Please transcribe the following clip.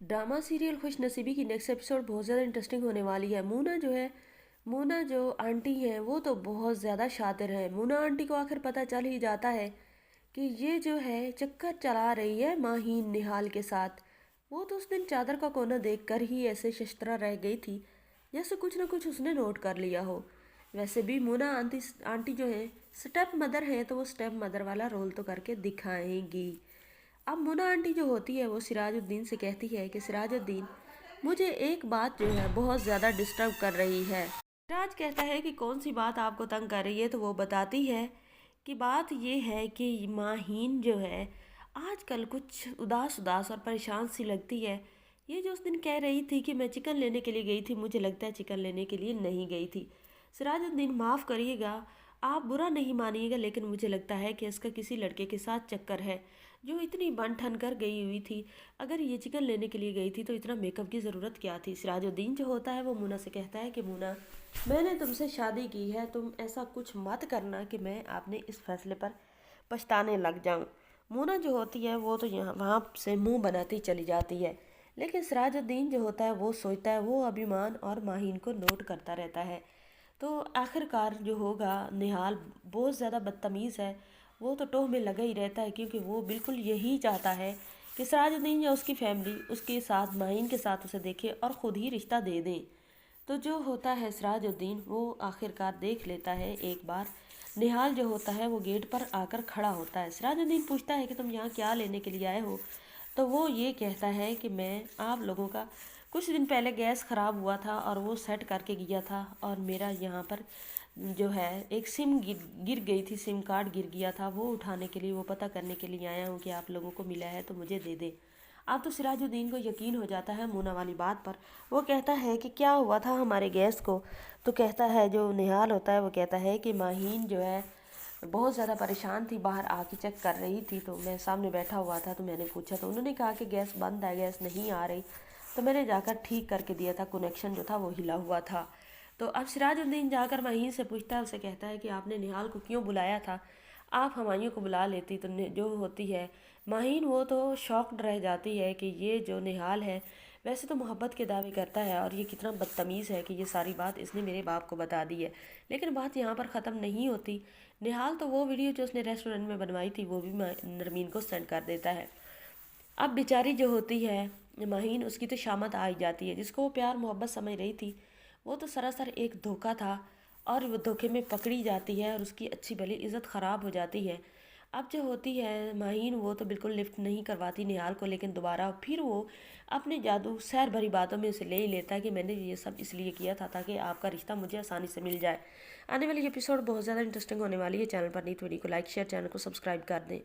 Drama serial खुश नसीबी की next episode बहुत ज़्यादा इंटरेस्टिंग होने वाली है। मोना जो आंटी हैं वो तो बहुत ज़्यादा शातिर है। मोना आंटी को आखिर पता चल ही जाता है कि ये जो है चक्कर चला रही है माहीन निहाल के साथ। वो तो उस दिन चादर का कोना देखकर ही ऐसे शस्त्रा रह गई थी जैसे कुछ ना कुछ उसने नोट कर लिया हो। वैसे भी मोना आंटी आंटी जो है स्टेप मदर है तो वो स्टेप मदर वाला रोल तो करके दिखाएंगी। अब मोना आंटी जो होती है वो सिराजुद्दीन से कहती है कि सिराजुद्दीन, मुझे एक बात जो है बहुत ज़्यादा डिस्टर्ब कर रही है। सिराज कहता है कि कौन सी बात आपको तंग कर रही है, तो वो बताती है कि बात ये है कि माहीन जो है आजकल कुछ उदास उदास और परेशान सी लगती है। ये जो उस दिन कह रही थी कि मैं चिकन लेने के लिए गई थी, मुझे लगता है चिकन लेने के लिए नहीं गई थी। सिराजुद्दीन, माफ़ करिएगा, आप बुरा नहीं मानिएगा, लेकिन मुझे लगता है कि इसका किसी लड़के के साथ चक्कर है जो इतनी बन ठन कर गई हुई थी। अगर ये चिकन लेने के लिए गई थी तो इतना मेकअप की ज़रूरत क्या थी। सिराजुद्दीन जो होता है वो मुना से कहता है कि मुना, मैंने तुमसे शादी की है, तुम ऐसा कुछ मत करना कि मैं आपने इस फैसले पर पछताने लग जाऊं। मुना जो होती है वो तो यहाँ वहाँ से मुंह बनाती चली जाती है, लेकिन सिराजुद्दीन जो होता है वो सोचता है, वो अभिमान और माहीन को नोट करता रहता है। तो आखिरकार जो होगा, निहाल बहुत ज़्यादा बदतमीज़ है। वो तो टोह में लगा ही रहता है क्योंकि वो बिल्कुल यही चाहता है कि सिराजुद्दीन या उसकी फैमिली उसके साथ माहीन के साथ उसे देखे और ख़ुद ही रिश्ता दे दें। तो जो होता है सिराजुद्दीन वो आखिरकार देख लेता है एक बार। निहाल जो होता है वो गेट पर आकर खड़ा होता है। सिराजुद्दीन पूछता है कि तुम यहाँ क्या लेने के लिए आए हो। तो वो ये कहता है कि मैं आप लोगों का कुछ दिन पहले गैस ख़राब हुआ था और वो सेट करके गया था, और मेरा यहाँ पर जो है एक सिम गिर गई थी, सिम कार्ड गिर गया था, वो उठाने के लिए, वो पता करने के लिए आया हूँ कि आप लोगों को मिला है तो मुझे दे दे। अब तो सिराजुद्दीन को यकीन हो जाता है मोना वाली बात पर। वो कहता है कि क्या हुआ था हमारे गैस को। तो कहता है, जो निहाल होता है वो कहता है कि माहीन जो है बहुत ज़्यादा परेशान थी, बाहर आके चेक कर रही थी, तो मैं सामने बैठा हुआ था तो मैंने पूछा तो उन्होंने कहा कि गैस बंद है, गैस नहीं आ रही। तो मैंने जाकर ठीक करके दिया था, कनेक्शन जो था वो हिला हुआ था। तो अब सिराजुद्दीन जाकर माहीन से पूछता है, उसे कहता है कि आपने निहाल को क्यों बुलाया था, आप हमायूं को बुला लेती। तो जो होती है माहीन वो तो शॉक्ड रह जाती है कि ये जो निहाल है वैसे तो मोहब्बत के दावे करता है और ये कितना बदतमीज़ है कि ये सारी बात इसने मेरे बाप को बता दी है। लेकिन बात यहाँ पर ख़त्म नहीं होती। निहाल तो वो वीडियो जो उसने रेस्टोरेंट में बनवाई थी वो भी नरमीन को सेंड कर देता है। अब बेचारी जो होती है माहीन, उसकी तो शामत आ ही जाती है। जिसको वो प्यार मोहब्बत समझ रही थी वो तो सरासर एक धोखा था, और वो धोखे में पकड़ी जाती है और उसकी अच्छी भली इज़्ज़त ख़राब हो जाती है। अब जो होती है माहीन वो तो बिल्कुल लिफ्ट नहीं करवाती निहाल को, लेकिन दोबारा फिर वो अपने जादू सैर भरी बातों में उसे ले ही लेता है कि मैंने ये सब इसलिए किया था ताकि आपका रिश्ता मुझे आसानी से मिल जाए। आने वाली एपिसोड बहुत ज़्यादा इंटरेस्टिंग होने वाली है। चैनल पर नहीं तो वीडियो को लाइक शेयर, चैनल को सब्सक्राइब कर दें।